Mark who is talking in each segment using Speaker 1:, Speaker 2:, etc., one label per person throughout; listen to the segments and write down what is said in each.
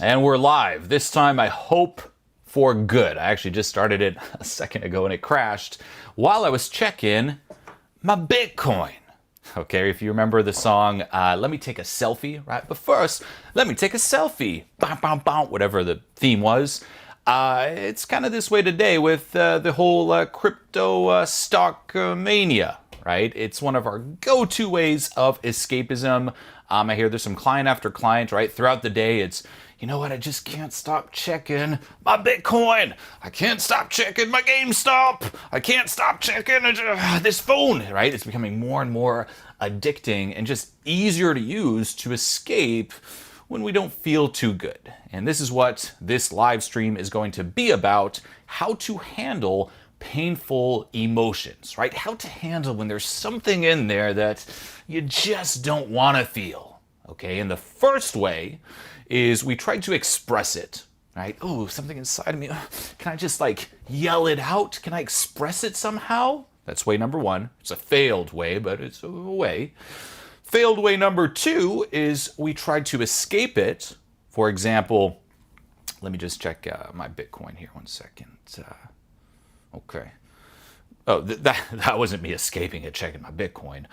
Speaker 1: And we're live. This time, I hope for good. I actually just started it a second ago and it crashed while I was checking my Bitcoin. Okay, if you remember the song, Let Me Take a Selfie, right? But first, let me take a selfie. Bow, bow, bow, whatever the theme was. It's kind of this way today with the whole crypto stock mania, right? It's one of our go-to ways of escapism. I hear there's some client after client, right? Throughout the day, it's, you know what, I just can't stop checking my Bitcoin. I can't stop checking my GameStop. I can't stop checking this phone, right? It's becoming more and more addicting and just easier to use to escape when we don't feel too good. And this is what this live stream is going to be about: how to handle painful emotions, right? How to handle when there's something in there that you just don't want to feel, okay? And the first way is we try to express it, right? Oh, something inside of me. Can I just like yell it out? Can I express it somehow? That's way number one. It's a failed way, but it's a way. Failed way number two is we try to escape it. For example, let me just check my Bitcoin here 1 second. Okay. Oh, that wasn't me escaping it, checking my Bitcoin.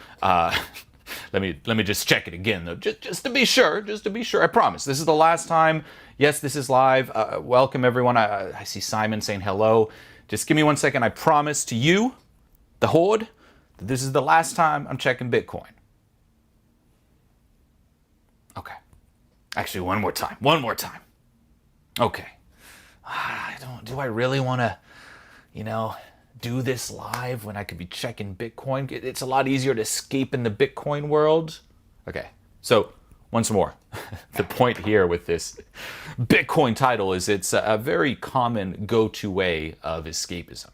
Speaker 1: Let me just check it again though, just to be sure. Just to be sure. I promise this is the last time. Yes, this is live. Welcome everyone. I see Simon saying hello. Just give me 1 second. I promise to you, the Horde, that this is the last time I'm checking Bitcoin. Okay. Actually, one more time. One more time. Okay. Do I really want to, do this live when I could be checking Bitcoin? It's a lot easier to escape in the Bitcoin world. Okay, so once more, the point here with this Bitcoin title is it's a very common go-to way of escapism,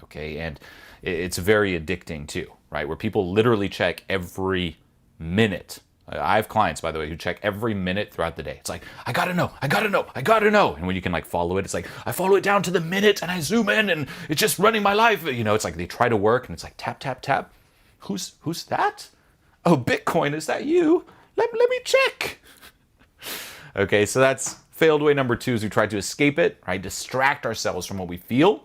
Speaker 1: okay? And it's very addicting too, right? Where people literally check every minute. I have clients, by the way, who check every minute throughout the day. It's like, I gotta know. And when you can like follow it, it's like, I follow it down to the minute and I zoom in and it's just running my life. It's like they try to work and it's like tap, tap, tap. Who's that? Oh, Bitcoin, is that you? Let me check. Okay, so that's failed way number two, is we try to escape it, right? Distract ourselves from what we feel.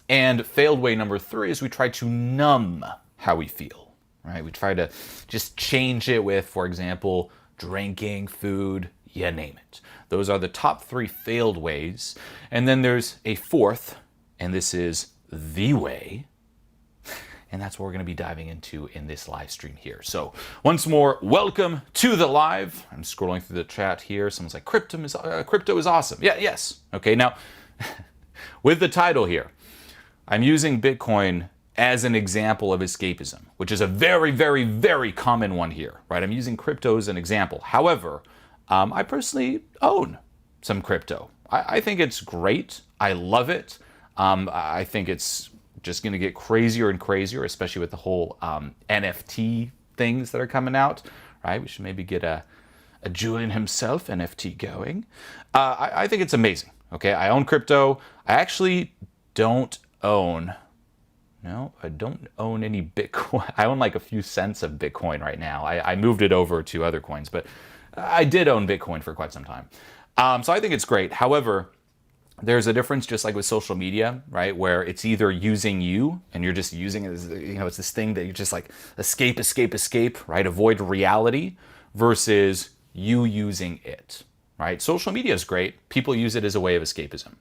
Speaker 1: And failed way number three is we try to numb how we feel. Right? We try to just change it with, for example, drinking, food, you name it. Those are the top three failed ways. And then there's a fourth, and this is the way. And that's what we're going to be diving into in this live stream here. So once more, welcome to the live. I'm scrolling through the chat here. Someone's like, crypto is awesome. Yeah, yes. Okay, now, with the title here, I'm using Bitcoin as an example of escapism, which is a very, very, very common one here, right? I'm using crypto as an example. However, I personally own some crypto. I think it's great. I love it. I think it's just going to get crazier and crazier, especially with the whole NFT things that are coming out, right? We should maybe get a Julien Himself NFT going. I think it's amazing, okay? I own crypto. I actually don't own... No, I don't own any Bitcoin. I own like a few cents of Bitcoin right now. I moved it over to other coins, but I did own Bitcoin for quite some time. So I think it's great. However, there's a difference, just like with social media, right? Where it's either using you and you're just using it as, it's this thing that you just like escape, right? Avoid reality, versus you using it, right? Social media is great. People use it as a way of escapism.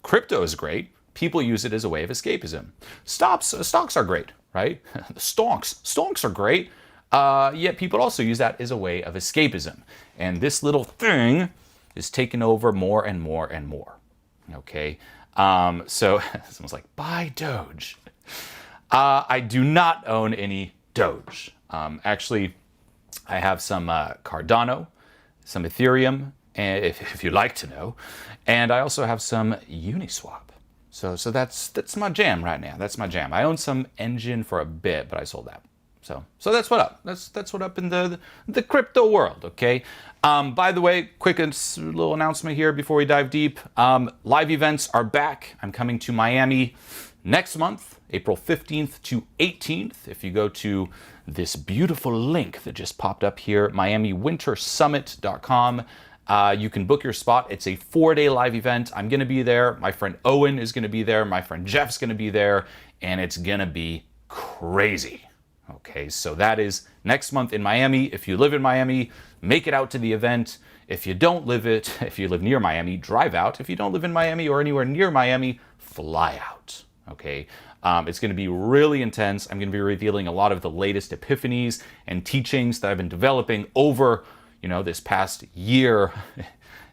Speaker 1: Crypto is great. People use it as a way of escapism. Stocks are great, right? Stocks are great. Yet people also use that as a way of escapism. And this little thing is taking over more and more and more. Okay. So someone's like, buy Doge. I do not own any Doge. Actually, I have some Cardano, some Ethereum, and if you'd like to know, and I also have some Uniswap. So that's my jam right now. That's my jam. I own some Engine for a bit, but I sold that. So that's what up. That's what up in the crypto world. Okay. By the way, quick little announcement here before we dive deep. Live events are back. I'm coming to Miami next month, April 15th to 18th. If you go to this beautiful link that just popped up here, MiamiWinterSummit.com. You can book your spot. It's a 4-day live event. I'm going to be there. My friend Owen is going to be there. My friend Jeff's going to be there. And it's going to be crazy. Okay, so that is next month in Miami. If you live in Miami, make it out to the event. If you don't live it, if you live near Miami, drive out. If you don't live in Miami or anywhere near Miami, fly out. Okay, it's going to be really intense. I'm going to be revealing a lot of the latest epiphanies and teachings that I've been developing over, this past year,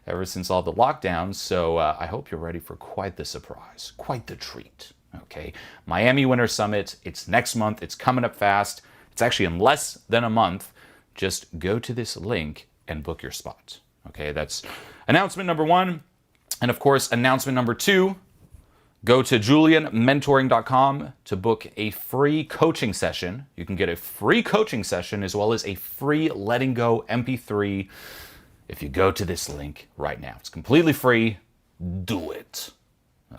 Speaker 1: ever since all the lockdowns. So I hope you're ready for quite the surprise, quite the treat. Okay, Miami Winter Summit. It's next month. It's coming up fast. It's actually in less than a month. Just go to this link and book your spot. Okay, that's announcement number 1. And of course, announcement number 2, go to JulienMentoring.com to book a free coaching session. You can get a free coaching session as well as a free Letting Go MP3 if you go to this link right now. It's completely free. Do it.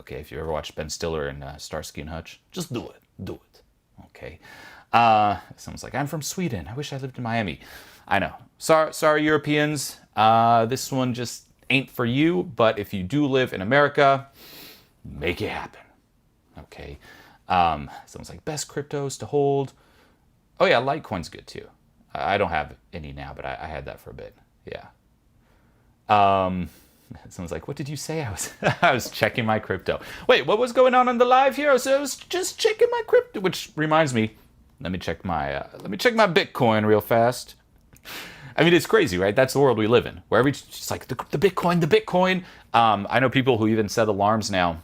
Speaker 1: Okay, if you ever watched Ben Stiller in Starsky and Hutch, just do it. Do it. Okay. Someone's like, I'm from Sweden. I wish I lived in Miami. I know. Sorry, Europeans. This one just ain't for you. But if you do live in America, make it happen. Okay. Someone's like, best cryptos to hold. Oh yeah, Litecoin's good too. I don't have any now, but I had that for a bit. Yeah. Someone's like, what did you say? I was checking my crypto. Wait, what was going on the live here? So I was just checking my crypto, which reminds me, let me check my Bitcoin real fast. I mean, it's crazy, right? That's the world we live in, where it's like the Bitcoin. I know people who even set alarms now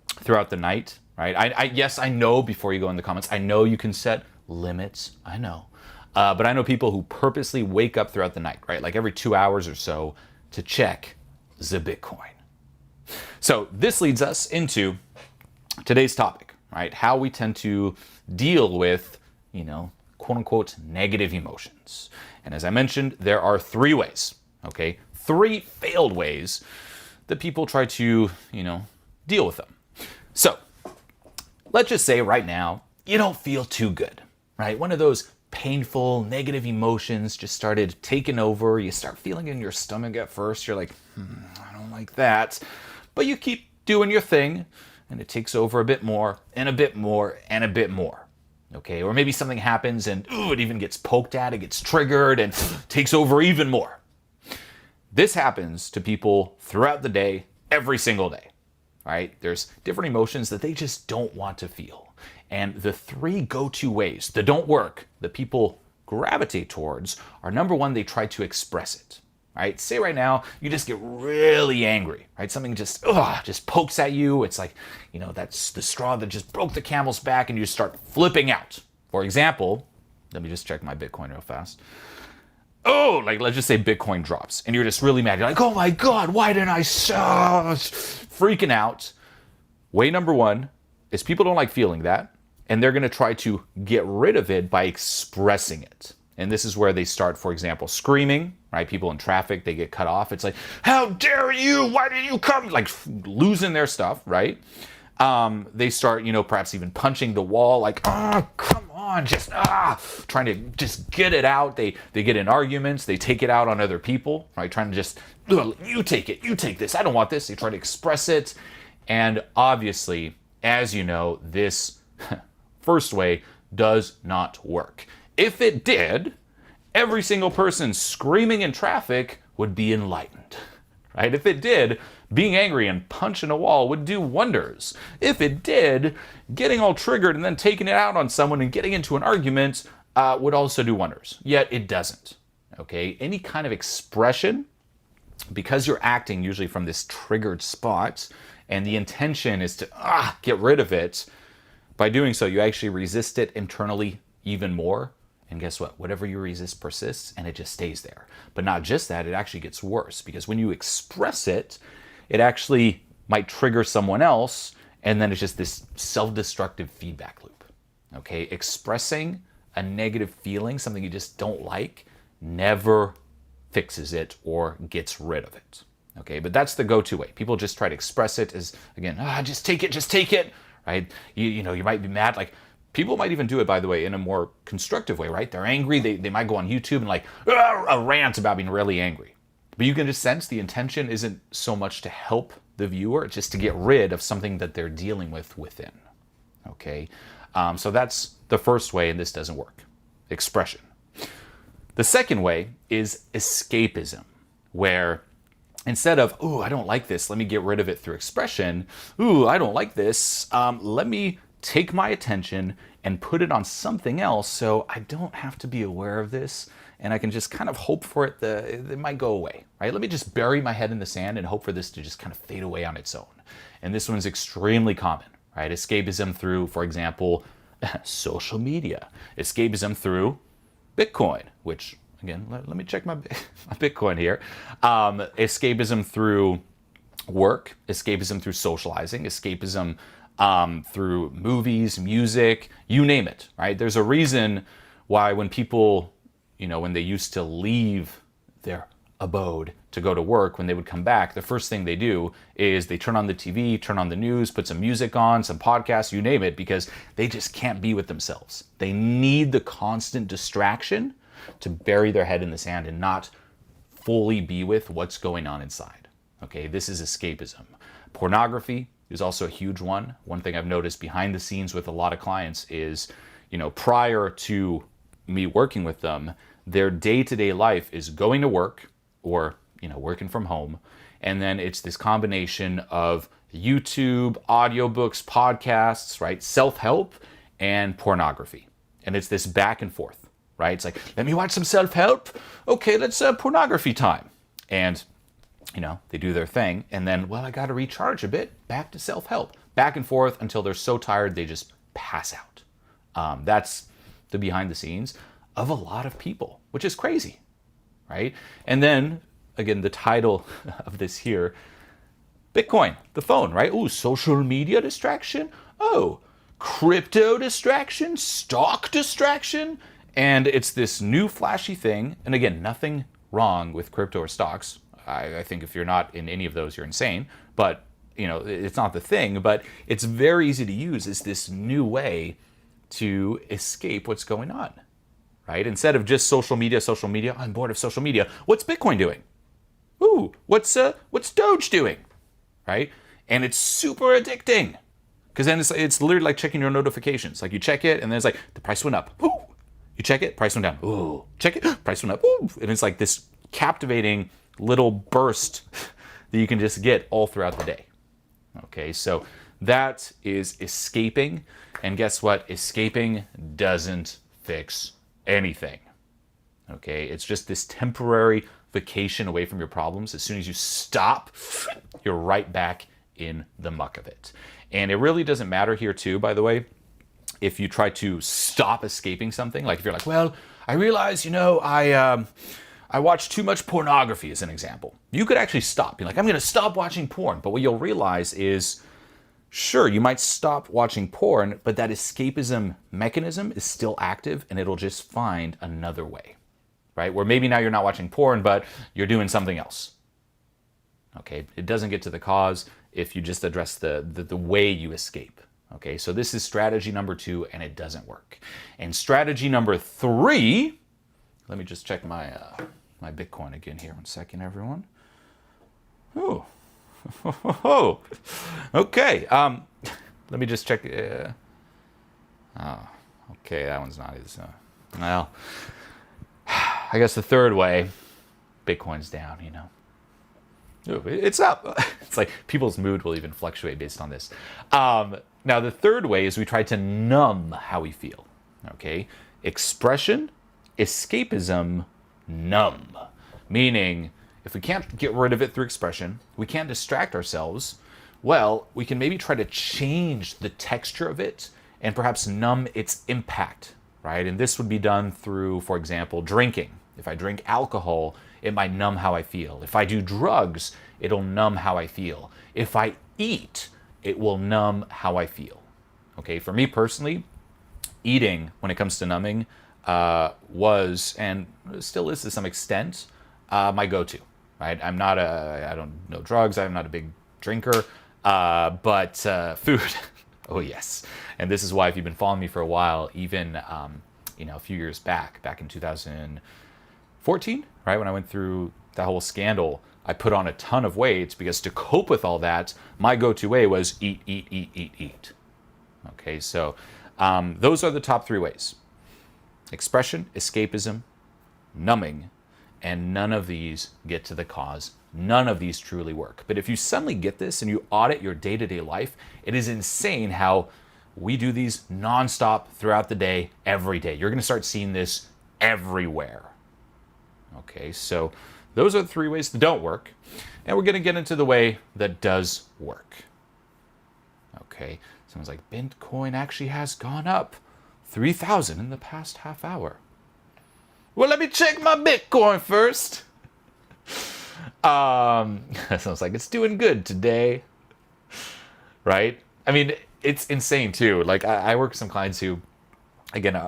Speaker 1: throughout the night, right? Yes, I know, before you go in the comments, I know you can set limits. I know. But I know people who purposely wake up throughout the night, right? Like every 2 hours or so to check the Bitcoin. So this leads us into today's topic, right? How we tend to deal with, quote unquote, negative emotions. And as I mentioned, there are 3 ways, okay? 3 failed ways that people try to, deal with them. So let's just say right now, you don't feel too good, right? One of those painful, negative emotions just started taking over. You start feeling it in your stomach at first. You're like, I don't like that. But you keep doing your thing, and it takes over a bit more, and a bit more, and a bit more. Okay, or maybe something happens and it even gets poked at, it gets triggered, and takes over even more. This happens to people throughout the day, every single day. Right? There's different emotions that they just don't want to feel. And the 3 go-to ways that don't work, that people gravitate towards, are number 1, they try to express it. Right? Say right now, you just get really angry, right? Something just pokes at you. It's like, that's the straw that just broke the camel's back, and you start flipping out. For example, let me just check my Bitcoin real fast. Oh, let's just say Bitcoin drops, and you're just really mad. You're like, oh my God, why didn't I sell? Freaking out. Way number 1 is people don't like feeling that, and they're going to try to get rid of it by expressing it. And this is where they start, for example, screaming, right? People in traffic, they get cut off. It's like, how dare you? Why did you come? Like losing their stuff, right? They start, perhaps even punching the wall, like, come on, just, trying to just get it out. They get in arguments. They take it out on other people, right? Trying to just, you take it, you take this. I don't want this. They try to express it. And obviously, as you know, this first way does not work. If it did, every single person screaming in traffic would be enlightened, right? If it did, being angry and punching a wall would do wonders. If it did, getting all triggered and then taking it out on someone and getting into an argument would also do wonders. Yet it doesn't, okay? Any kind of expression, because you're acting usually from this triggered spot, and the intention is to get rid of it, by doing so, you actually resist it internally even more. And guess what? Whatever you resist persists, and it just stays there. But not just that, it actually gets worse, because when you express it, it actually might trigger someone else, and then it's just this self-destructive feedback loop. Okay? Expressing a negative feeling, something you just don't like, never fixes it or gets rid of it. Okay? But that's the go-to way. People just try to express it as, again, just take it, right? You might be mad, like, people might even do it, by the way, in a more constructive way, right? They're angry. They might go on YouTube and a rant about being really angry. But you can just sense the intention isn't so much to help the viewer, it's just to get rid of something that they're dealing with within. Okay, so that's the first way, and this doesn't work. Expression. The second way is escapism, where instead of, ooh, I don't like this, let me get rid of it through expression. Ooh, I don't like this. Let me take my attention and put it on something else so I don't have to be aware of this, and I can just kind of hope for it, it might go away, right? Let me just bury my head in the sand and hope for this to just kind of fade away on its own. And this one's extremely common, right? Escapism through, for example, social media. Escapism through Bitcoin, which, again, let me check my Bitcoin here. Escapism through work, escapism through socializing, escapism through movies, music, you name it, right? There's a reason why when people, when they used to leave their abode to go to work, when they would come back, the first thing they do is they turn on the TV, turn on the news, put some music on, some podcasts, you name it, because they just can't be with themselves. They need the constant distraction to bury their head in the sand and not fully be with what's going on inside. Okay, this is escapism. Pornography is also a huge one. One thing I've noticed behind the scenes with a lot of clients is, prior to me working with them, their day-to-day life is going to work or, working from home. And then it's this combination of YouTube, audiobooks, podcasts, right? Self-help and pornography. And it's this back and forth, right? It's like, let me watch some self-help. Okay, let's pornography time. And, they do their thing. And then, well, I got to recharge a bit. Back to self-help. Back and forth until they're so tired they just pass out. That's the behind the scenes of a lot of people, which is crazy, right? And then, again, the title of this here, Bitcoin, the phone, right? Oh, social media distraction. Oh, crypto distraction, stock distraction. And it's this new flashy thing. And again, nothing wrong with crypto or stocks. I think if you're not in any of those, you're insane. But, it's not the thing. But it's very easy to use as this new way to escape what's going on, right? Instead of just social media, I'm bored of social media. What's Bitcoin doing? Ooh, what's Doge doing, right? And it's super addicting because then it's literally like checking your notifications. Like you check it and then it's like the price went up. Ooh. You check it, price went down. Ooh, check it, price went up. Ooh. And it's like this captivating little burst that you can just get all throughout the day. Okay, so that is escaping. And guess what? Escaping doesn't fix anything. Okay, it's just this temporary vacation away from your problems. As soon as you stop, you're right back in the muck of it. And it really doesn't matter here too, by the way, if you try to stop escaping something. Like if you're like, well, I realize, I watch too much pornography as an example. You could actually stop. You're like, I'm going to stop watching porn. But what you'll realize is, sure, you might stop watching porn, but that escapism mechanism is still active and it'll just find another way, right? Where maybe now you're not watching porn, but you're doing something else. Okay, it doesn't get to the cause if you just address the way you escape. Okay, so this is strategy number 2 and it doesn't work. And strategy number 3, let me just check my my Bitcoin again here. 1 second, everyone. Oh. Okay. Let me just check. Okay, that one's not as. Well, I guess the third way, Bitcoin's down. Ooh, it's up. It's like people's mood will even fluctuate based on this. Now, the third way is we try to numb how we feel. Okay, expression, escapism, numb, meaning. If we can't get rid of it through expression, we can't distract ourselves, well, we can maybe try to change the texture of it and perhaps numb its impact, right? And this would be done through, for example, drinking. If I drink alcohol, it might numb how I feel. If I do drugs, it'll numb how I feel. If I eat, it will numb how I feel. Okay, for me personally, eating, when it comes to numbing, was, and still is to some extent, my go-to. Right? I don't know drugs. I'm not a big drinker, but food, oh yes. And this is why, if you've been following me for a while, even a few years back in 2014, right, when I went through that whole scandal, I put on a ton of weight because to cope with all that, my go-to way was eat, eat, eat, eat, eat. Okay, so those are the top 3 ways. Expression, escapism, numbing, and none of these get to the cause. None of these truly work. But if you suddenly get this and you audit your day-to-day life, it is insane how we do these nonstop throughout the day, every day. You're going to start seeing this everywhere. Okay, so those are the 3 ways that don't work. And we're going to get into the way that does work. Okay, someone's like, Bitcoin actually has gone up 3,000 in the past half hour. Well, let me check my Bitcoin first. Sounds like it's doing good today. Right? I mean, it's insane too. Like I work with some clients who, again,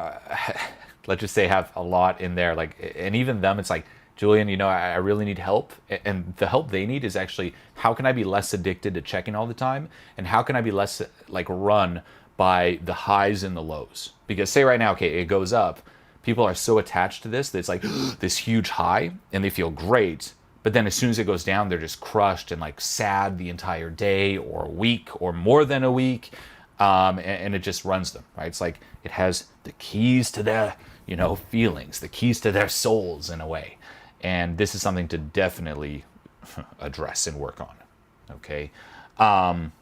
Speaker 1: let's just say have a lot in there. Like, and even them, it's like, Julien, I really need help. And the help they need is actually, how can I be less addicted to checking all the time? And how can I be less run by the highs and the lows? Because say right now, okay, it goes up. People are so attached to this that it's like this huge high and they feel great. But then as soon as it goes down, they're just crushed and sad the entire day or a week or more than a week. And it just runs them, right? It's like it has the keys to their, feelings, the keys to their souls in a way. And this is something to definitely address and work on, okay? Someone's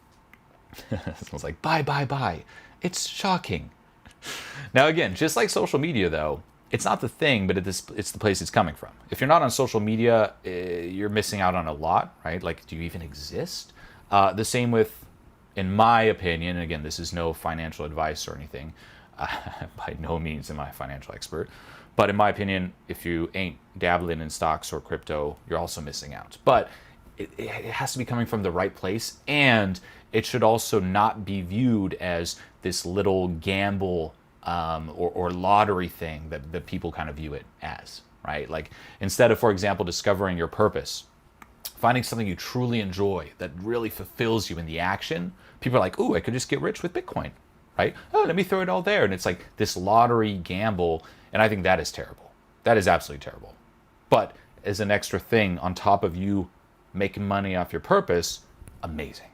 Speaker 1: like, bye. It's shocking. Now, again, just like social media, though, it's not the thing, but it's the place it's coming from. If you're not on social media, you're missing out on a lot, right? Like, do you even exist? The same with, in my opinion, and again, this is no financial advice or anything. By no means am I a financial expert. But in my opinion, if you ain't dabbling in stocks or crypto, you're also missing out. But it has to be coming from the right place, and it should also not be viewed as this little gamble or lottery thing that people kind of view it as, right? Like, instead of, for example, discovering your purpose, finding something you truly enjoy that really fulfills you in the action, people are like, ooh, I could just get rich with Bitcoin, right? Oh, let me throw it all there. And it's like this lottery gamble, and I think that is terrible. That is absolutely terrible. But as an extra thing on top of you making money off your purpose, amazing.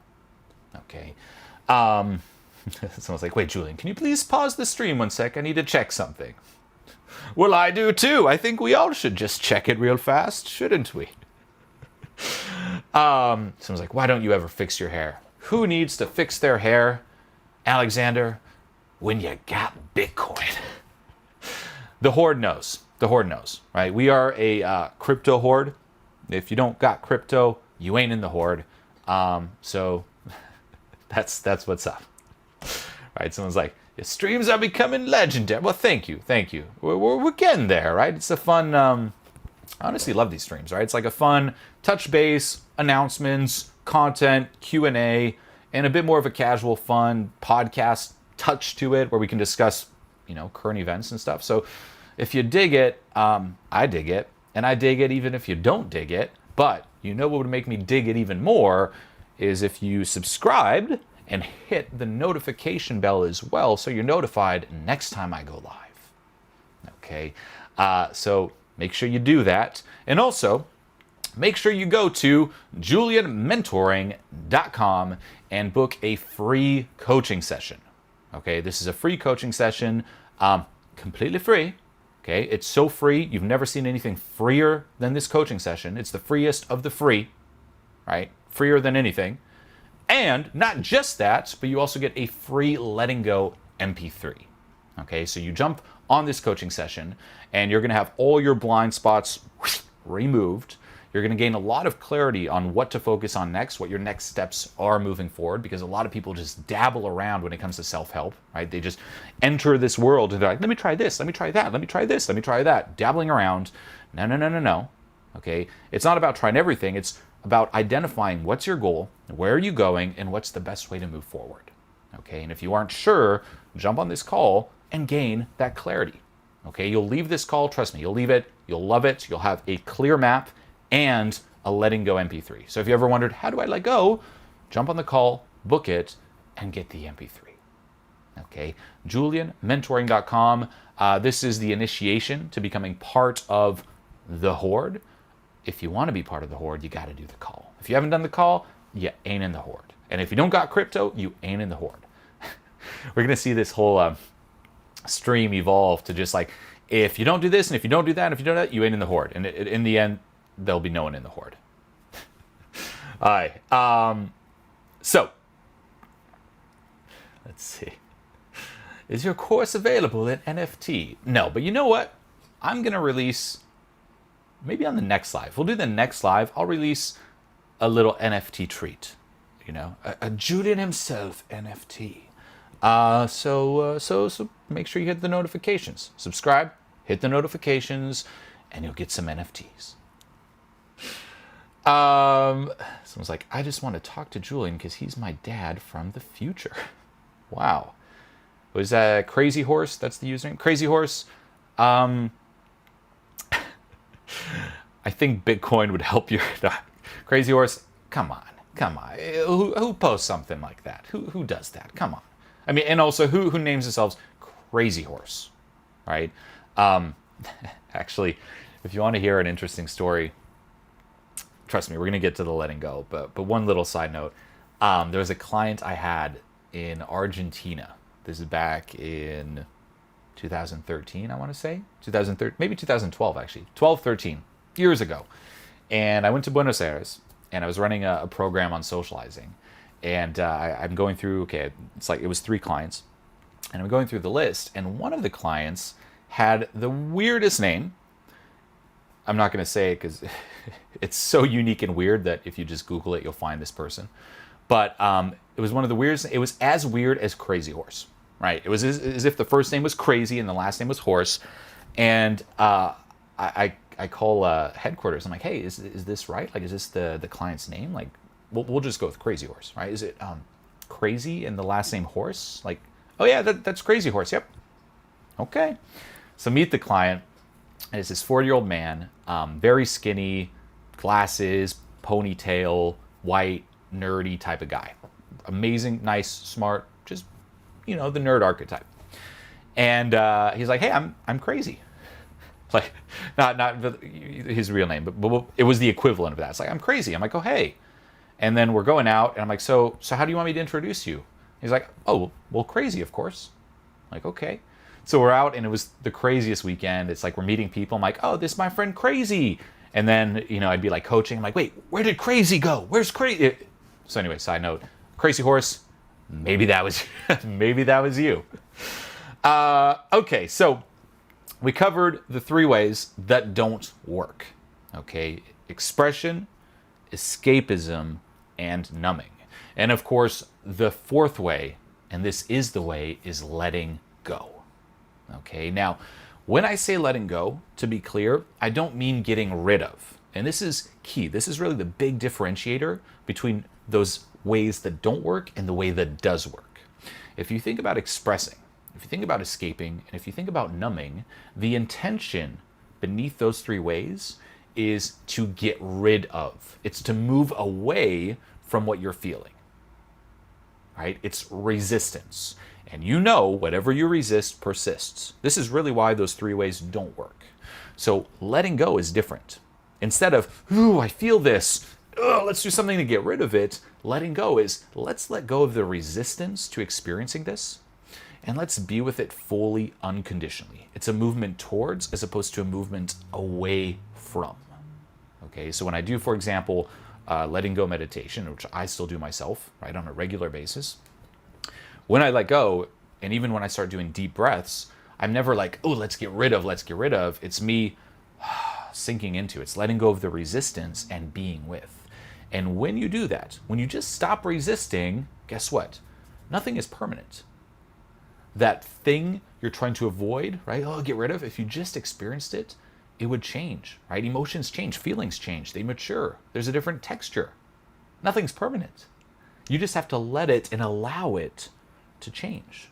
Speaker 1: Okay. Someone's like, wait, Julien, can you please pause the stream 1 sec? I need to check something. Well, I do too. I think we all should just check it real fast, shouldn't we? Someone's like, why don't you ever fix your hair? Who needs to fix their hair, Alexander, when you got Bitcoin? The horde knows. The horde knows, right? We are a crypto horde. If you don't got crypto, you ain't in the horde. So that's what's up. Right? Someone's like, your streams are becoming legendary. Well, thank you. We're getting there, right? It's a fun, I honestly love these streams, right? It's like a fun touch base, announcements, content, Q&A, and a bit more of a casual, fun podcast touch to it where we can discuss, current events and stuff. So if you dig it, I dig it, and I dig it even if you don't dig it. But what would make me dig it even more is if you subscribed and hit the notification bell as well, so you're notified next time I go live. Okay, so make sure you do that. And also, make sure you go to JulienMentoring.com and book a free coaching session. Okay, this is a free coaching session, completely free. Okay, it's so free. You've never seen anything freer than this coaching session. It's the freest of the free, right? Freer than anything. And not just that, but you also get a free Letting Go MP3. Okay, so you jump on this coaching session and you're going to have all your blind spots removed. You're going to gain a lot of clarity on what to focus on next, what your next steps are moving forward, because a lot of people just dabble around when it comes to self-help, right? They just enter this world and they're like, let me try this, let me try that, let me try this, let me try that, dabbling around. No. Okay, it's not about trying everything. It's about identifying what's your goal, where are you going, and what's the best way to move forward. Okay, and if you aren't sure, jump on this call and gain that clarity. Okay, you'll leave this call, trust me, you'll leave it, you'll love it, you'll have a clear map and a Letting Go MP3. So if you ever wondered, how do I let go? Jump on the call, book it, and get the MP3. Okay, JulienMentoring.com. This is the initiation to becoming part of the Horde. if you want to be part of the horde, you got to do the call. If you haven't done the call, you ain't in the horde. And if you don't got crypto, you ain't in the horde. We're going to see this whole stream evolve to just like, if you don't do this, and if you don't do that, and if you don't do that, you ain't in the horde. And in the end, there'll be no one in the horde. All right. So, let's see. Is your course available in NFT? No, but you know what? I'm going to release, maybe on the next live. We'll do the next live. I'll release a little NFT treat. You know, a Julien Himself NFT. So make sure you hit the notifications. Subscribe, hit the notifications, and you'll get some NFTs. Someone's like, I just want to talk to Julien because he's my dad from the future. Wow. Was that Crazy Horse? That's the username? Crazy Horse. I think Bitcoin would help you. Crazy Horse, come on. Who posts something like that? Who does that? Come on. I mean, and also who names themselves Crazy Horse, right? Actually, if you want to hear an interesting story, trust me, we're going to get to the letting go. But one little side note, there was a client I had in Argentina. This is back in 2013, I want to say. 2013, maybe 2012, actually. 12, 13, years ago. And I went to Buenos Aires, and I was running a program on socializing. And I'm going through, okay, it's like it was 3 clients. And I'm going through the list, and one of the clients had the weirdest name. I'm not going to say it because it's so unique and weird that if you just Google it, you'll find this person. But it was one of the weirdest. It was as weird as Crazy Horse, right? It was as if the first name was Crazy and the last name was Horse. And I call headquarters. I'm like, hey, is this right? Like, is this the client's name? Like, we'll just go with Crazy Horse, right? Is it Crazy and the last name Horse? Like, oh yeah, that's Crazy Horse. Yep. Okay. So meet the client. And it's this 40-year-old man, very skinny, glasses, ponytail, white, nerdy type of guy. Amazing, nice, smart, just, the nerd archetype. And he's like, hey, I'm crazy. Like, not his real name, but it was the equivalent of that. It's like, I'm crazy. I'm like, oh, hey. And then we're going out, and I'm like, so how do you want me to introduce you? He's like, oh, well, Crazy, of course. I'm like, okay. So we're out, and it was the craziest weekend. It's like we're meeting people. I'm like, oh, this is my friend Crazy. And then, I'd be like coaching. I'm like, wait, where did Crazy go? Where's Crazy? So anyway, side note, Crazy Horse, maybe that was you. Okay, so we covered the 3 ways that don't work. Okay, expression, escapism, and numbing. And of course, the 4th way, and this is the way, is letting go. Okay, now, when I say letting go, to be clear, I don't mean getting rid of. And this is key. This is really the big differentiator between those ways that don't work and the way that does work. If you think about expressing, if you think about escaping, and if you think about numbing, the intention beneath those 3 ways is to get rid of. It's to move away from what you're feeling. Right? It's resistance. And whatever you resist persists. This is really why those 3 ways don't work. So letting go is different. Instead of, ooh, I feel this, let's do something to get rid of it, letting go is, let's let go of the resistance to experiencing this, and let's be with it fully, unconditionally. It's a movement towards as opposed to a movement away from. Okay, so when I do, for example, letting go meditation, which I still do myself, right, on a regular basis, when I let go, and even when I start doing deep breaths, I'm never like, oh, let's get rid of. It's me sinking into. It's letting go of the resistance and being with. And when you do that, when you just stop resisting, guess what? Nothing is permanent. That thing you're trying to avoid, right? Oh, get rid of. If you just experienced it, it would change, right? Emotions change, feelings change, they mature. There's a different texture. Nothing's permanent. You just have to let it and allow it to change.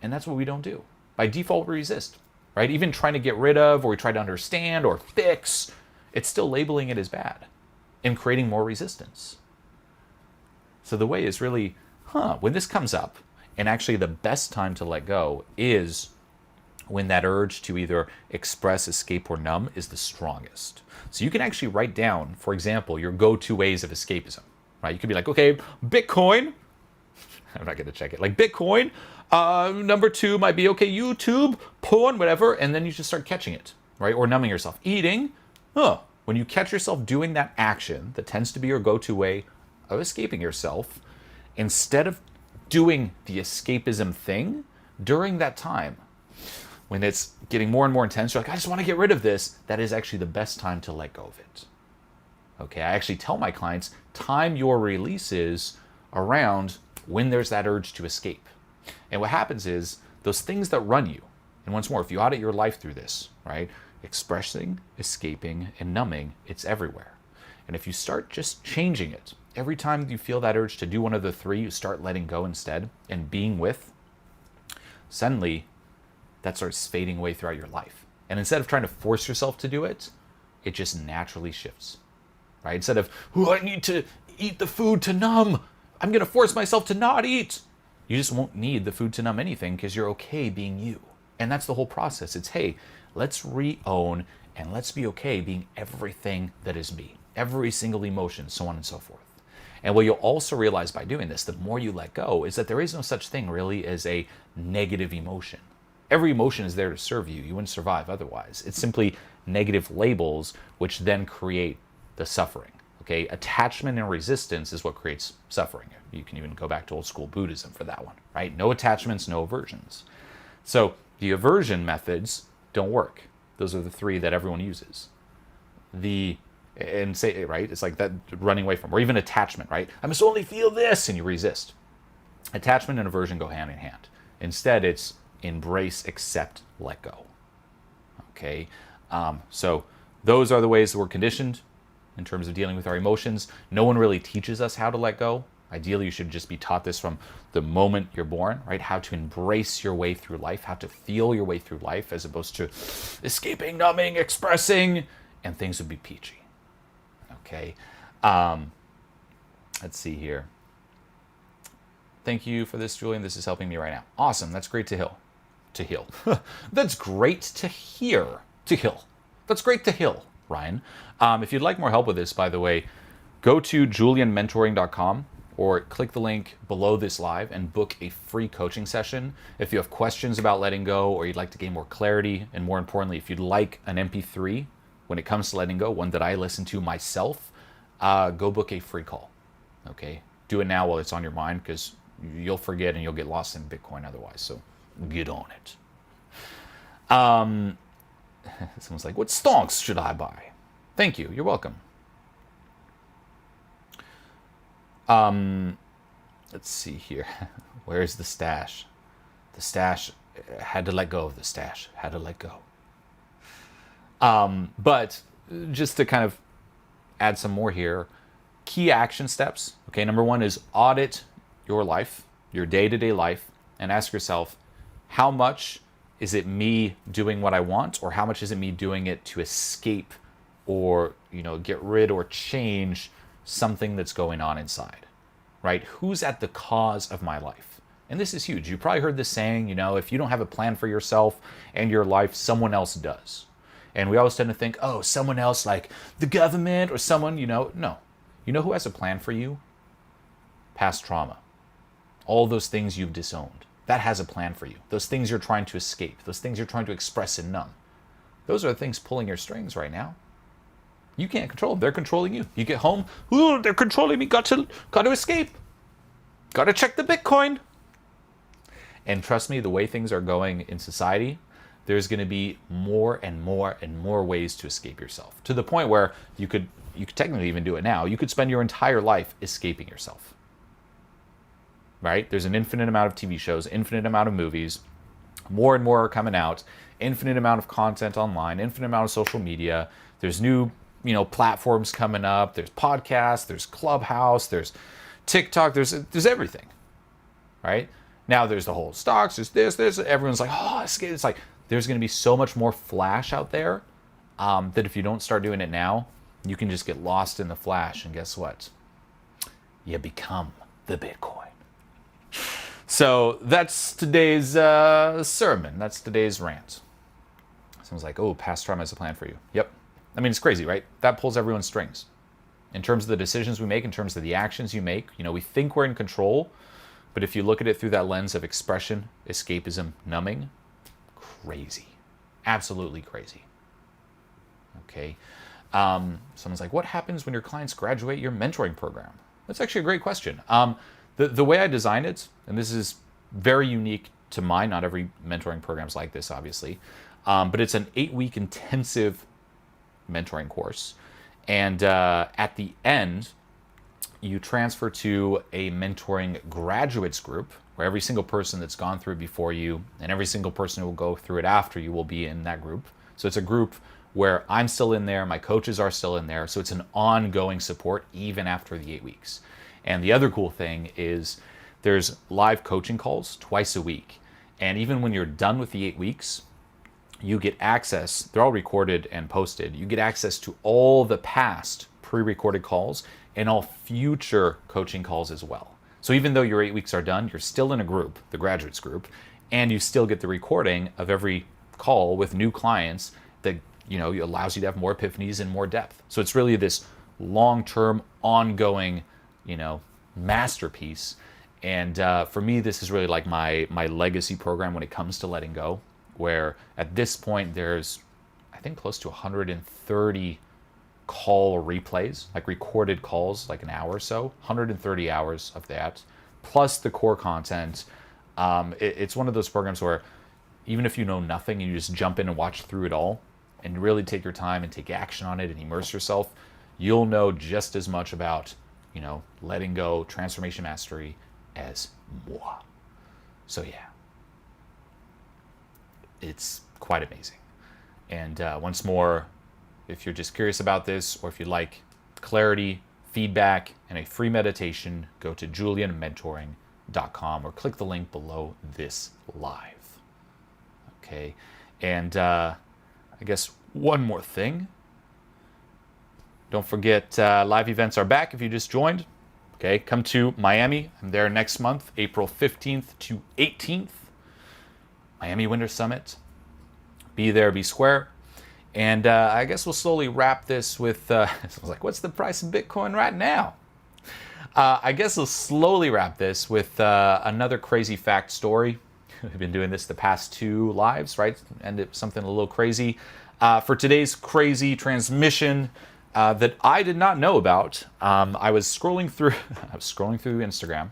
Speaker 1: And that's what we don't do. By default, we resist, right? Even trying to get rid of, or we try to understand or fix, it's still labeling it as bad and creating more resistance. So the way is really, when this comes up, and actually the best time to let go is when that urge to either express, escape, or numb is the strongest. So you can actually write down, for example, your go-to ways of escapism, right? You could be like, okay, Bitcoin. I'm not going to check it. Like Bitcoin. Number 2 might be, okay, YouTube, porn, whatever. And then you just start catching it, right? Or numbing yourself. Eating. When you catch yourself doing that action that tends to be your go-to way of escaping yourself, instead of doing the escapism thing during that time, when it's getting more and more intense, you're like, I just want to get rid of this. That is actually the best time to let go of it. Okay, I actually tell my clients, time your releases around when there's that urge to escape. And what happens is those things that run you, and once more, if you audit your life through this, right? Expressing, escaping, and numbing, it's everywhere. And if you start just changing it, every time you feel that urge to do one of the 3, you start letting go instead and being with, suddenly that starts fading away throughout your life. And instead of trying to force yourself to do it, it just naturally shifts, right? Instead of, I need to eat the food to numb, I'm going to force myself to not eat. You just won't need the food to numb anything because you're okay being you. And that's the whole process. It's, hey, let's re-own and let's be okay being everything that is me. Every single emotion, so on and so forth. And what you'll also realize by doing this, the more you let go, is that there is no such thing really as a negative emotion. Every emotion is there to serve you. You wouldn't survive otherwise. It's simply negative labels which then create the suffering. Okay, attachment and resistance is what creates suffering. You can even go back to old school Buddhism for that one, right? No attachments, no aversions. So the aversion methods don't work. Those are the 3 that everyone uses. It's like that running away from, or even attachment, right? I must only feel this, and you resist. Attachment and aversion go hand in hand. Instead, it's embrace, accept, let go. Okay, so those are the ways that we're conditioned in terms of dealing with our emotions. No one really teaches us how to let go. Ideally, you should just be taught this from the moment you're born, right? How to embrace your way through life, how to feel your way through life, as opposed to escaping, numbing, expressing, and things would be peachy. Okay. Let's see here. Thank you for this, Julien. This is helping me right now. Awesome. That's great to heal. That's great to hear. To heal. That's great to heal, Ryan. If you'd like more help with this, by the way, go to JulienMentoring.com or click the link below this live and book a free coaching session. If you have questions about letting go, or you'd like to gain more clarity, and more importantly, if you'd like an MP3 when it comes to letting go, one that I listen to myself, go book a free call. Okay, do it now while it's on your mind, because you'll forget and you'll get lost in Bitcoin otherwise. So get on it. Someone's like, what stonks should I buy? Thank you. You're welcome. Let's see here. Where's the stash? The stash, had to let go of the stash. Had to let go. But just to kind of add some more here, key action steps. Okay, number 1 is audit your life, your day-to-day life, and ask yourself, how much is it me doing what I want, or how much is it me doing it to escape or, get rid or change something that's going on inside, right? Who's at the cause of my life? And this is huge. You probably heard this saying, if you don't have a plan for yourself and your life, someone else does. And we always tend to think, oh, someone else, like the government or someone, no. You know who has a plan for you? Past trauma. All those things you've disowned. That has a plan for you. Those things you're trying to escape. Those things you're trying to express and numb. Those are the things pulling your strings right now. You can't control them. They're controlling you. You get home, ooh, they're controlling me. Got to escape. Got to check the Bitcoin. And trust me, the way things are going in society, there's going to be more and more and more ways to escape yourself. To the point where you could technically even do it now. You could spend your entire life escaping yourself. Right? There's an infinite amount of TV shows, infinite amount of movies. More and more are coming out. Infinite amount of content online, infinite amount of social media. There's new, platforms coming up. There's podcasts, there's Clubhouse, there's TikTok, there's everything. Right? Now there's the whole stocks, there's everyone's like, oh, it's like there's going to be so much more flash out there that if you don't start doing it now, you can just get lost in the flash, and guess what? You become the Bitcoin. So that's today's sermon. That's today's rant. Someone's like, oh, past trauma has a plan for you. Yep. I mean, it's crazy, right? That pulls everyone's strings. In terms of the decisions we make, in terms of the actions you make, we think we're in control, but if you look at it through that lens of expression, escapism, numbing, crazy. Absolutely crazy. Okay. Someone's like, what happens when your clients graduate your mentoring program? That's actually a great question. The way I design it, and this is very unique to mine, not every mentoring program is like this, obviously, but it's an 8-week intensive mentoring course. And at the end, you transfer to a mentoring graduates group where every single person that's gone through it before you and every single person who will go through it after you will be in that group. So it's a group where I'm still in there, my coaches are still in there. So it's an ongoing support even after the 8 weeks. And the other cool thing is there's live coaching calls twice a week. And even when you're done with the 8 weeks, you get access, they're all recorded and posted, you get access to all the past pre-recorded calls and all future coaching calls as well. So even though your 8 weeks are done, you're still in a group, the graduates group, and you still get the recording of every call with new clients that allows you to have more epiphanies and more depth. So it's really this long-term, ongoing, masterpiece. And for me, this is really like my legacy program when it comes to letting go, where at this point there's, I think, close to 130 call replays, like recorded calls, like an hour or so, 130 hours of that, plus the core content. It's one of those programs where even if you know nothing, you just jump in and watch through it all and really take your time and take action on it and immerse yourself, you'll know just as much about, letting go, transformation mastery as moi. So yeah, it's quite amazing. And once more, if you're just curious about this, or if you'd like clarity, feedback, and a free meditation, go to JulienMentoring.com or click the link below this live. Okay, and I guess one more thing. Don't forget, live events are back if you just joined. Okay, come to Miami. I'm there next month, April 15th to 18th. Miami Winter Summit. Be there, be square. And I guess we'll slowly wrap this with, I was like, what's the price of Bitcoin right now? I guess we'll slowly wrap this with another crazy fact story. We've been doing this the past 2 lives, right? And it's something a little crazy. For today's crazy transmission that I did not know about, I was scrolling through Instagram.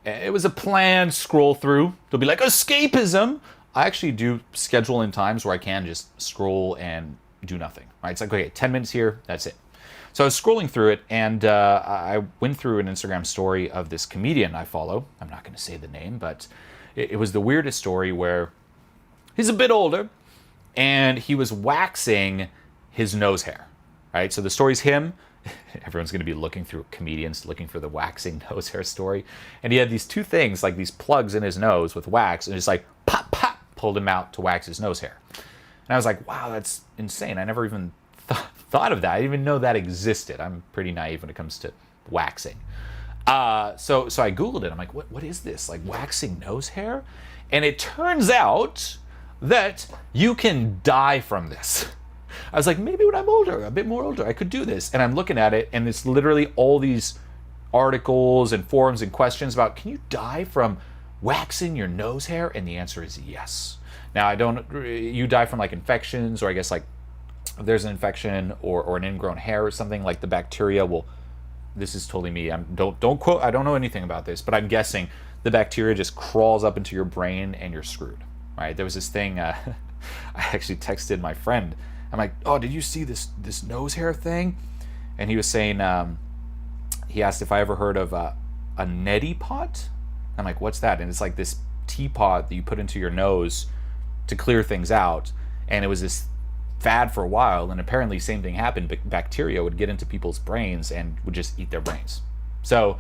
Speaker 1: It was a planned scroll through. It'll be like escapism. I actually do schedule in times where I can just scroll and do nothing. Right? It's like, okay, 10 minutes here, that's it. So I was scrolling through it, and I went through an Instagram story of this comedian I follow. I'm not going to say the name, but it was the weirdest story where he's a bit older, and he was waxing his nose hair. Right? So the story's him. Everyone's going to be looking through comedians, looking for the waxing nose hair story. And he had these 2 things, like these plugs in his nose with wax, and just like pop, pop, pulled him out to wax his nose hair. And I was like, wow, that's insane. I never even thought of that. I didn't even know that existed. I'm pretty naive when it comes to waxing. So I Googled it. I'm like, what is this? Like waxing nose hair? And it turns out that you can die from this. I was like, maybe when I'm older, a bit more older, I could do this. And I'm looking at it, and it's literally all these articles and forums and questions about, can you die from waxing your nose hair? And the answer is yes. Now, you die from like infections, or I guess like if there's an infection or an ingrown hair or something, like the bacteria will, this is totally me. Don't quote, I don't know anything about this, but I'm guessing the bacteria just crawls up into your brain and you're screwed, right? There was this thing, I actually texted my friend. I'm like, oh, did you see this nose hair thing? And he was saying, he asked if I ever heard of a neti pot. I'm like, what's that? And it's like this teapot that you put into your nose to clear things out. And it was this fad for a while, and apparently same thing happened. Bacteria would get into people's brains and would just eat their brains. So,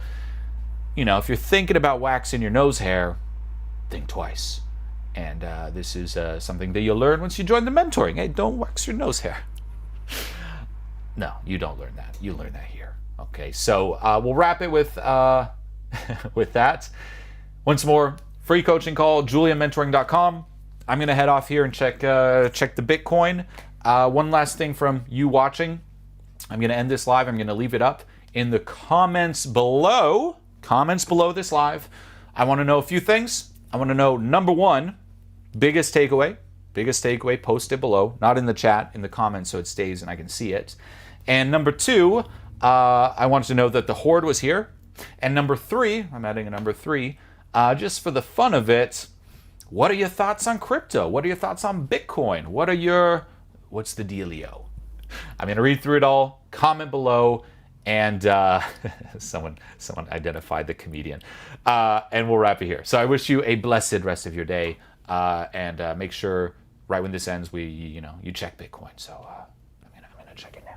Speaker 1: if you're thinking about waxing your nose hair, think twice. And this is something that you'll learn once you join the mentoring. Hey, don't wax your nose hair. No, you don't learn that. You learn that here. Okay, so we'll wrap it with with that. Once more, free coaching call, julienmentoring.com. I'm going to head off here and check the Bitcoin. One last thing from you watching. I'm going to end this live. I'm going to leave it up in the comments below. Comments below this live. I want to know a few things. I want to know, number one, biggest takeaway. Biggest takeaway, post it below. Not in the chat, in the comments so it stays and I can see it. And number two, I wanted to know that the horde was here. And number three, I'm adding a number three, just for the fun of it, what are your thoughts on crypto? What are your thoughts on Bitcoin? What's the dealio? I'm going to read through it all, comment below, and someone identified the comedian. And we'll wrap it here. So I wish you a blessed rest of your day, and make sure right when this ends, you check Bitcoin. So I'm gonna check it now.